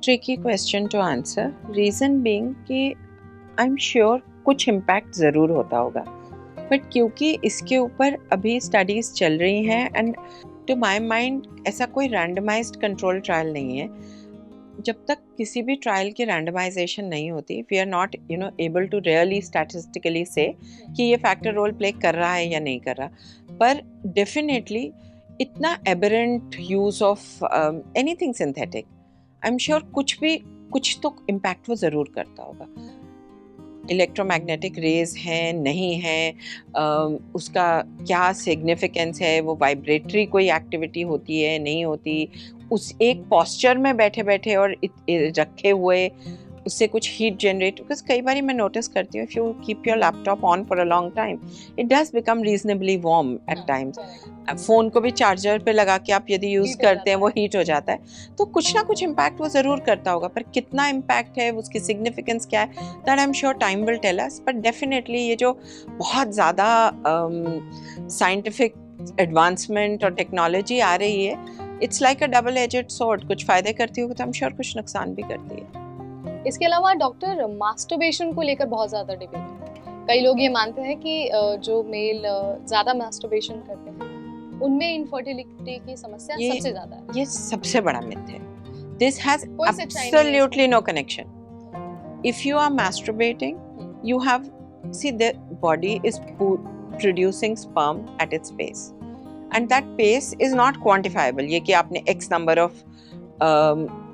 Tricky question to answer, reason being कि आई एम श्योर कुछ इम्पैक्ट ज़रूर होता होगा, बट क्योंकि इसके ऊपर अभी स्टडीज़ चल रही हैं एंड टू माई माइंड ऐसा कोई रैंडमाइज्ड कंट्रोल ट्रायल नहीं है। जब तक किसी भी ट्रायल की रैंडमाइजेशन नहीं होती, we are not able to really statistically say कि ये फैक्टर रोल प्ले कर रहा है या नहीं कर रहा। पर डेफिनेटली इतना aberrant use of anything synthetic, I am sure कुछ तो इम्पैक्ट वो ज़रूर करता होगा। इलेक्ट्रोमैग्नेटिक रेज हैं नहीं हैं, उसका क्या सिग्निफिकेंस है, वो वाइब्रेटरी कोई एक्टिविटी होती है नहीं होती, उस एक पॉस्चर में बैठे बैठे और रखे हुए उससे कुछ हीट जनरेट, बिकॉज कई बार मैं नोटिस करती हूँ if you keep your laptop on for a long time it does become reasonably warm at times. Phone को भी चार्जर पे लगा के आप यदि यूज़ करते हैं वो हीट हो जाता है। तो कुछ ना कुछ इम्पैक्ट वो ज़रूर करता होगा, पर कितना इम्पैक्ट है, उसकी सिग्निफिकेंस क्या है, that I am sure time will tell us. But definitely ये जो बहुत ज़्यादा साइंटिफिक एडवांसमेंट और टेक्नोलॉजी आ रही है, it's like a double edged sword, कुछ फ़ायदे करती होगी तो आई एम श्योर कुछ नुकसान भी करती है। इसके अलावा डॉक्टर, मास्टरबेशन को लेकर बहुत ज़्यादा डिबेट है। कई लोग ये मानते हैं कि जो मेल ज़्यादा मास्टरबेशन करते हैं उनमें इनफर्टिलिटी की समस्या सबसे ज़्यादा है। ये सबसे बड़ा मिथ है। This has absolutely no connection. If you are masturbating, you have, see, the body is producing sperm at its pace and that pace is not quantifiable। ये कि आपने x number of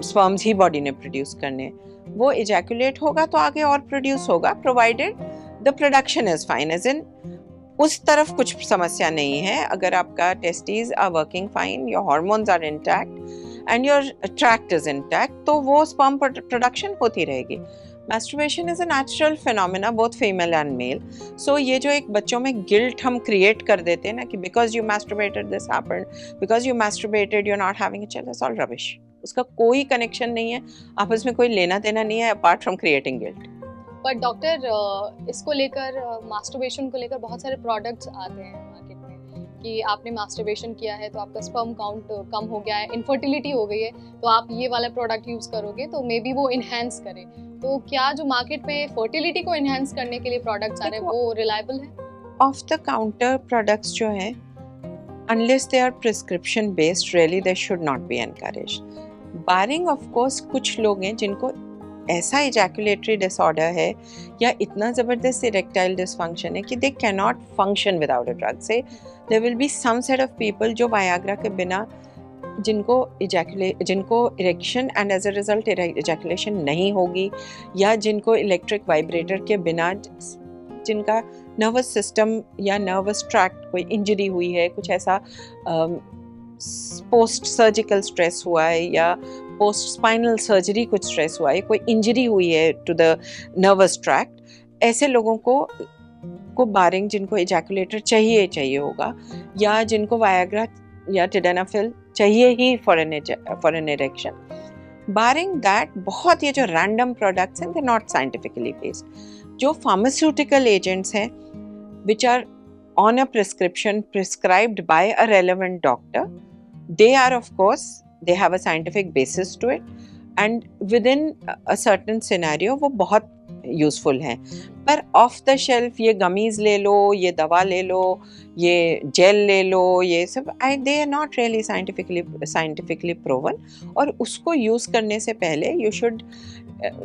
sperms ही body ने produce करने, वो ejaculate होगा तो आगे और प्रोड्यूस होगा, provided the production is fine, as in उस तरफ कुछ समस्या नहीं है। अगर आपका testes are working fine, your hormones are intact and your tract is intact, तो वो स्पर्म प्रोडक्शन होती रहेगी। Masturbation is a natural phenomena both female and male. So ये जो एक बच्चों में गिल्ट हम क्रिएट कर देते हैं ना कि because you masturbated this happened, because you masturbated you are not having a child, that's all rubbish. उसका कोई कनेक्शन नहीं है, आपस में कोई लेना देना नहीं है apart from creating guilt. But doctor, इसको लेकर, मास्टरबेशन को लेकर बहुत सारे प्रोडक्ट्स आते हैं मार्केट में कि आपने मास्टरबेशन किया है तो आपका स्पर्म काउंट कम हो गया है, इनफर्टिलिटी हो गई है, तो आप ये वाला प्रोडक्ट यूज़ करोगे तो मे बी वो इन्हेंस करे। तो क्या जो मार्केट में फर्टिलिटी को इन्हेंस करने के लिए प्रोडक्ट्स आ रहे हैं वो रिलायबल है? ऑफ द काउंटर प्रोडक्ट्स जो हैं, unless they are prescription based, really they should not be encouraged. Barring of course कुछ लोग हैं जिनको ऐसा ejaculatory disorder है या इतना ज़बरदस्त erectile dysfunction है कि they cannot function without a drug. Say there will be some set of people जो Viagra के बिना जिनको erection and as a result ejaculation नहीं होगी, या जिनको इलेक्ट्रिक वाइब्रेटर के बिना जिनका नर्वस सिस्टम या नर्वस ट्रैक्ट कोई इंजरी हुई है, कुछ ऐसा पोस्ट सर्जिकल स्ट्रेस हुआ है या पोस्ट स्पाइनल सर्जरी कुछ स्ट्रेस हुआ है, कोई इंजरी हुई है टू द नर्वस ट्रैक्ट, ऐसे लोगों को बारिंग जिनको इजैकुलेटर चाहिए होगा, या जिनको वायाग्रा या टिडेनाफिल चाहिए ही for an erection. Barring that बहुत ये जो रैंडम प्रोडक्ट्स हैं, दे नॉट साइंटिफिकली बेस्ड. जो फार्मास्यूटिकल एजेंट्स हैं which are on a prescription prescribed by a relevant doctor, they are of course, they have a scientific basis to it and within a certain scenario वो बहुत useful हैं. पर of the shelf ये gummies ले लो, ये दवा ले लो, ये जेल ले लो, ये सब they are not really scientifically proven. और उसको यूज़ करने से पहले यू शुड,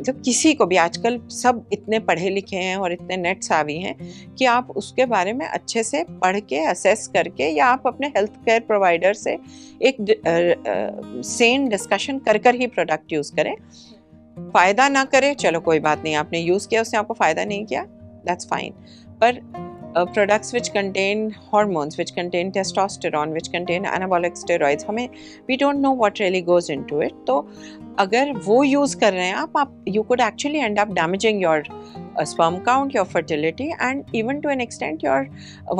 जब किसी को भी, आजकल सब इतने पढ़े लिखे हैं और इतने नेट सावी हैं कि आप उसके बारे में अच्छे से पढ़ के असेस करके, या आप अपने हेल्थ केयर प्रोवाइडर से एक सेन डिस्कशन कर ही प्रोडक्ट यूज़ करें. फ़ायदा ना करे, चलो कोई बात नहीं, आपने यूज़ किया, उसने आपको फ़ायदा नहीं किया, दैट्स फाइन. पर products which contain hormones, which contain testosterone, which contain anabolic steroids, हमें we don't know what really goes into it. तो अगर वो यूज़ कर रहे हैं आप you could actually end up damaging your sperm count, your fertility, and even to an extent your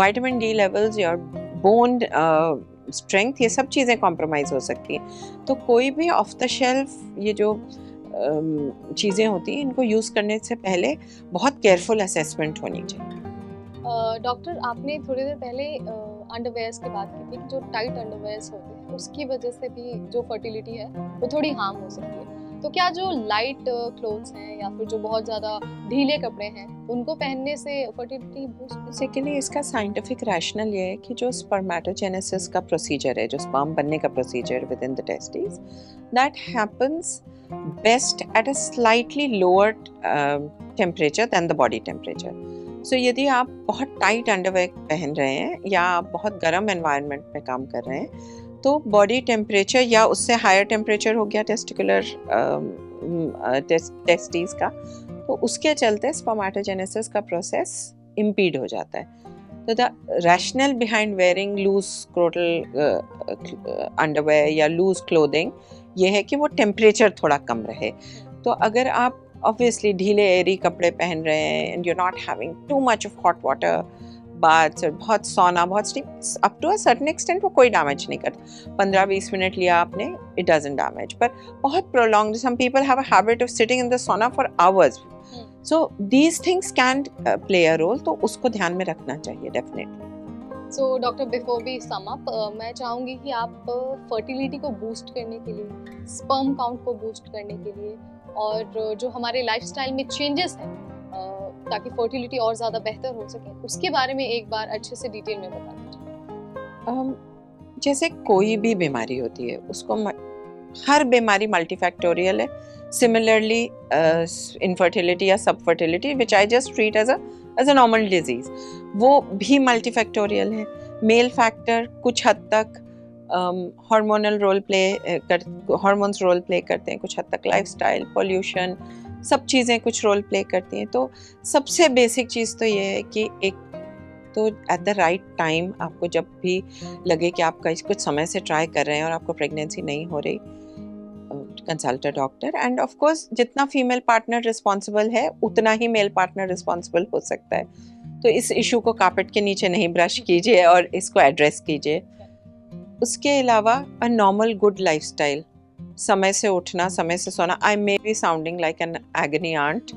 vitamin D levels, your bone strength, ये सब चीज़ें compromise हो सकती हैं. तो कोई भी off the shelf ये जो चीज़ें होती हैं, इनको यूज़ करने से पहले बहुत केयरफुल असेसमेंट होनी चाहिए. डॉक्टर, आपने थोड़ी देर पहले अंडरवेयर्स की बात की थी कि जो टाइट अंडरवेयर्स होते हैं उसकी वजह से भी जो फर्टिलिटी है वो थोड़ी हार्म हो सकती है. तो क्या जो लाइट क्लोथ्स हैं या फिर जो बहुत ज़्यादा ढीले कपड़े हैं उनको पहनने से फर्टिलिटी बूस्ट? बेसिकली इसका साइंटिफिक रैशनल ये है कि जो स्पर्मेटोजेनेसिस का प्रोसीजर है, जो स्पर्म बनने का procedure within the testis, that happens best at a slightly lower temperature than the body temperature. So यदि आप बहुत टाइट अंडरवेयर पहन रहे हैं या आप बहुत गर्म एनवायरनमेंट में काम कर रहे हैं, तो बॉडी टेम्परेचर या उससे हायर टेम्परेचर हो गया टेस्टिकुलर टेस्टिस का, तो उसके चलते स्पर्मेटोजेनेसिस का प्रोसेस इम्पीड हो जाता है. तो the rational behind wearing loose scrotal underwear या लूज क्लोथिंग ये है कि वो टेम्परेचर थोड़ा कम रहे. तो अगर आप ऑब्वियसली ढीले एरी कपड़े पहन रहे हैं and you not having too much of hot water baths और बहुत सोना, बहुत steam, up to a certain extent वो कोई डैमेज नहीं करता. 15-20 मिनट लिया आपने, इट डजंट डैमेज. पर बहुत prolonged, some people have a habit of sitting in the sauna for hours, so these things can play a role. तो उसको ध्यान में रखना चाहिए definitely. So doctor, before we sum up, मैं चाहूँगी कि आप फर्टिलिटी को बूस्ट करने के लिए, स्पर्म काउंट को बूस्ट करने के लिए और जो हमारे लाइफस्टाइल में चेंजेस हैं ताकि फर्टिलिटी और ज़्यादा बेहतर हो सके, उसके बारे में एक बार अच्छे से डिटेल में बता दीजिए. जैसे कोई भी बीमारी होती है, उसको हर बीमारी मल्टीफैक्टोरियल है. सिमिलरली इनफर्टिलिटी या subfertility which I just treat as a normal disease, वो भी मल्टीफैक्टोरियल है. मेल फैक्टर कुछ हद तक hormonal role play hormones role play करते हैं, कुछ हद तक लाइफस्टाइल, पोल्यूशन, सब चीज़ें कुछ रोल प्ले करती हैं. तो सबसे बेसिक चीज़ तो ये है कि एक तो एट द राइट टाइम आपको जब भी लगे कि आप कुछ समय से ट्राई कर रहे हैं और आपको प्रेगनेंसी नहीं हो रही, consult a doctor. And of course जितना फीमेल पार्टनर रिस्पॉन्सिबल है उतना ही मेल पार्टनर रिस्पॉन्सिबल हो सकता है. तो इस इशू को कार्पेट के नीचे नहीं ब्रश कीजिए और इसको एड्रेस कीजिए. उसके अलावा अ नॉर्मल गुड लाइफस्टाइल, समय से उठना, समय से सोना. I may be sounding like an agony aunt,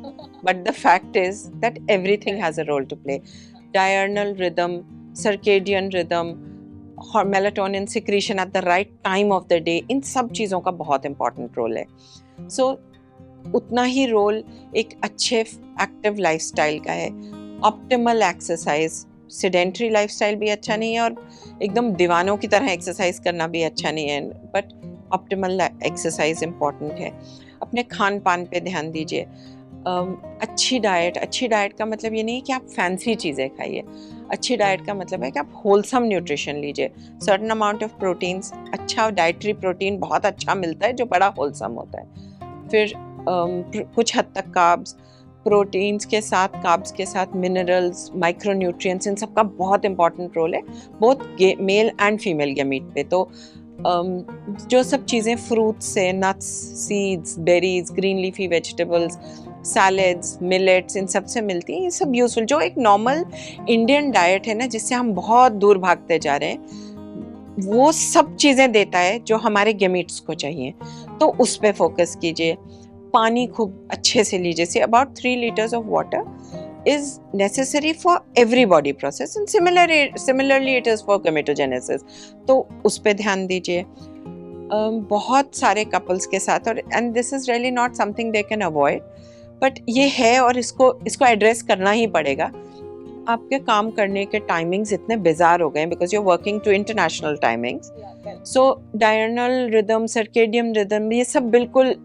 but the fact is that everything has a role to play. Diurnal rhythm, circadian rhythm, melatonin secretion at the right time of the day, in सब चीज़ों का बहुत important role है. सो उतना ही role एक अच्छे active lifestyle का है. ऑप्टिमल एक्सरसाइज, सेडेंटरी लाइफस्टाइल भी अच्छा नहीं है और एकदम दीवानों की तरह एक्सरसाइज करना भी अच्छा नहीं है, बट ऑप्टिमल एक्सरसाइज इम्पॉर्टेंट है. अपने खान पान पे ध्यान दीजिए. अच्छी डाइट का मतलब ये नहीं है कि आप फैंसी चीज़ें खाइए. अच्छी डाइट का मतलब है कि आप होलसम न्यूट्रिशन लीजिए. सर्टन अमाउंट ऑफ प्रोटीन्स, अच्छा डाइटरी प्रोटीन बहुत अच्छा मिलता है जो बड़ा होलसम होता है. फिर कुछ हद तक कार्ब्स, प्रोटीन्स के साथ कार्ब्स के साथ मिनरल्स, माइक्रोन्यूट्रिएंट्स, इन सब का बहुत इंपॉर्टेंट रोल है both male and female gamete पे. तो जो सब चीज़ें फ्रूट्स से, nuts, seeds, berries, green leafy vegetables, salads, millets, इन सब से मिलती हैं, ये सब यूजफुल. जो एक नॉर्मल इंडियन डाइट है ना, जिससे हम बहुत दूर भागते जा रहे हैं, वो सब चीज़ें देता है जो हमारे गैमीट्स को चाहिए. तो उस पर फोकस कीजिए. पानी खूब अच्छे से लीजिए. Say about 3 liters of water is necessary for every body process and similarly it is for gametogenesis. तो उस पर ध्यान दीजिए. बहुत सारे कपल्स के साथ, और and this is really not something they can avoid, but ये है और इसको एड्रेस करना ही पड़ेगा. आपके काम करने के टाइमिंग्स इतने बिजार हो गए because you are working to international timings. So diurnal rhythm, circadian rhythm, ये सब बिल्कुल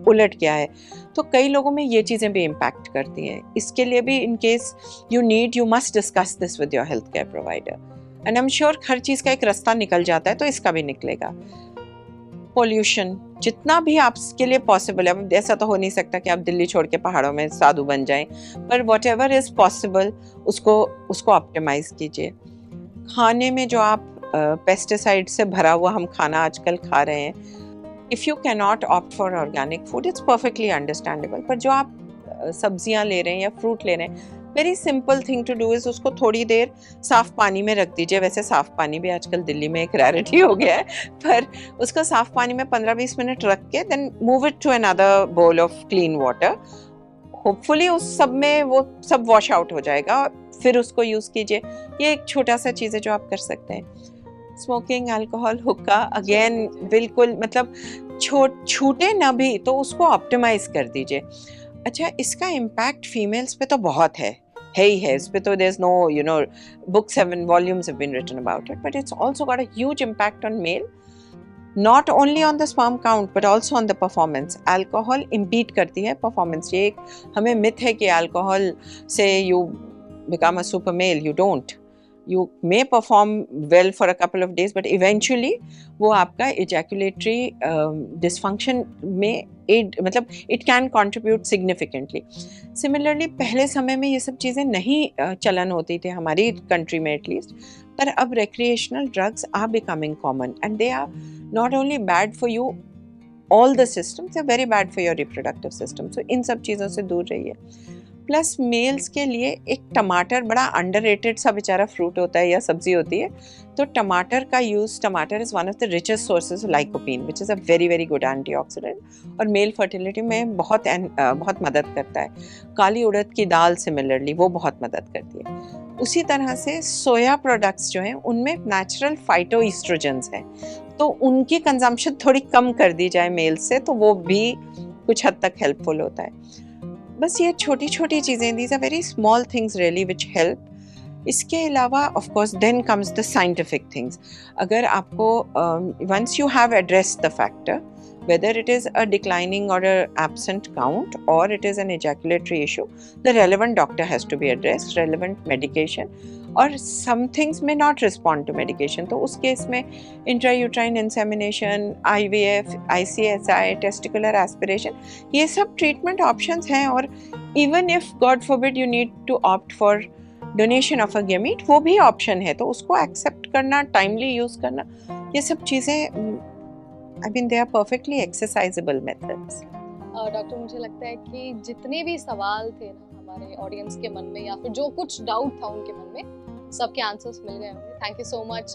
उलट गया है. तो कई लोगों में ये चीज़ें भी इम्पैक्ट करती हैं. इसके लिए भी in case you must discuss this with your health care provider. And I am sure हर चीज़ का एक रास्ता निकल जाता है, तो इसका भी निकलेगा. पोल्यूशन जितना भी आपके लिए पॉसिबल है. अब ऐसा तो हो नहीं सकता कि आप दिल्ली छोड़ के पहाड़ों में साधु बन जाएं, पर वॉट एवर इज़ पॉसिबल उसको ऑप्टिमाइज कीजिए. खाने में जो आप पेस्टिसाइड से भरा हुआ हम खाना आजकल खा रहे हैं, if you can not opt for organic food, it's perfectly understandable. पर जो आप सब्जियां ले रहे हैं या फ्रूट ले रहे हैं, very simple thing to do is उसको थोड़ी देर साफ़ पानी में रख दीजिए. वैसे साफ़ पानी भी आजकल दिल्ली में एक रैरिटी हो गया है, पर उसको साफ़ पानी में 15-20 मिनट रख के then move it to another bowl of clean water. Hopefully उस सब में वो सब वॉश आउट हो जाएगा, फिर उसको यूज़ कीजिए. ये एक छोटा सा चीज़ है जो आप कर सकते हैं. स्मोकिंग, अल्कोहल, हुक्का, अगेन बिल्कुल मतलब छूटे ना भी तो उसको ऑप्टिमाइज कर दीजिए. अच्छा, इसका इम्पैक्ट फीमेल्स पे तो बहुत है ही है. इस पे तो there is no books have volumes have been written about it, but it's also got a huge impact on male, not only on the sperm count but also on the performance. Alcohol impede करती है performance. ये एक हमें myth है कि alcohol से you become a super male. You don't. You may perform well for a couple of days, but eventually वो आपका ejaculatory dysfunction में मतलब it can contribute significantly. Similarly, पहले समय में ये सब चीज़ें नहीं चलन होती थी हमारी country में at least, पर अब recreational drugs are becoming common and they are not only bad for you, all the systems, they are very bad for your reproductive system. So इन सब चीज़ों से दूर रहिए. प्लस मेल्स के लिए एक टमाटर बड़ा अंडररेटेड सा बेचारा फ्रूट होता है या सब्जी होती है. तो टमाटर का यूज़, टमाटर is one of the richest sources of lycopene which is a very very good antioxidant और मेल फर्टिलिटी में बहुत मदद करता है. काली उड़द की दाल सिमिलरली वो बहुत मदद करती है. उसी तरह से सोया प्रोडक्ट्स जो हैं उनमें नेचुरल फाइटोइस्ट्रोजेंस हैं, तो उनकी कंजम्पशन थोड़ी कम कर दी जाए मेल्स से, तो वो भी कुछ हद तक हेल्पफुल होता है. बस ये छोटी छोटी चीज़ें, these are very small things really which help. इसके अलावा of course then comes the scientific things. अगर आपको once you have addressed the factor, whether it is a declining or a absent count or it is an ejaculatory issue, the relevant doctor has to be addressed, relevant medication, or some things may not respond to medication. तो उस case में intrauterine insemination, IVF, ICSI, testicular aspiration, ये सब treatment options हैं. और even if God forbid you need to opt for donation of a gamete, वो भी option है. तो उसको accept करना, timely use करना, ये सब चीज़ें I mean, they are perfectly exercisable methods. Doctor, मुझे लगता है कि जितने भी सवाल थे ना हमारे ऑडियंस के मन में या फिर जो कुछ डाउट था उनके मन में, सबके आंसर्स मिल गए होंगे. Thank you so much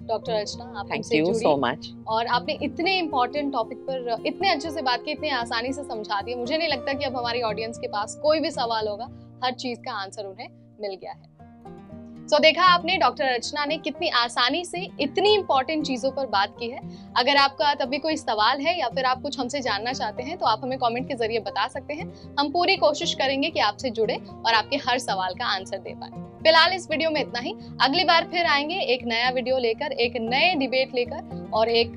doctor Archana, आप हमसे जुड़ी. So much. और आपने इतने इम्पोर्टेंट टॉपिक पर इतने अच्छे से बात की, इतने आसानी से समझा दिया. मुझे नहीं लगता कि अब हमारी ऑडियंस के पास कोई भी सवाल होगा, हर चीज़ का आंसर उन्हें मिल गया है. सो देखा आपने, डॉक्टर अर्चना ने कितनी आसानी से इतनी इंपॉर्टेंट चीजों पर बात की है। अगर आपका तभी कोई सवाल है या फिर आप कुछ हमसे जानना चाहते हैं तो आप हमें कमेंट के जरिए बता सकते हैं। हम पूरी कोशिश करेंगे कि आपसे जुड़े और आपके हर सवाल का आंसर दे पाए। फिलहाल इस वीडियो में इतना ही। अगली बार फिर आएंगे एक नया वीडियो लेकर, एक नए डिबेट लेकर और एक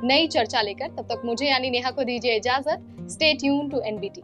नई चर्चा लेकर। तब तक मुझे यानी नेहा को दीजिए इजाजत। Stay tuned to NBT.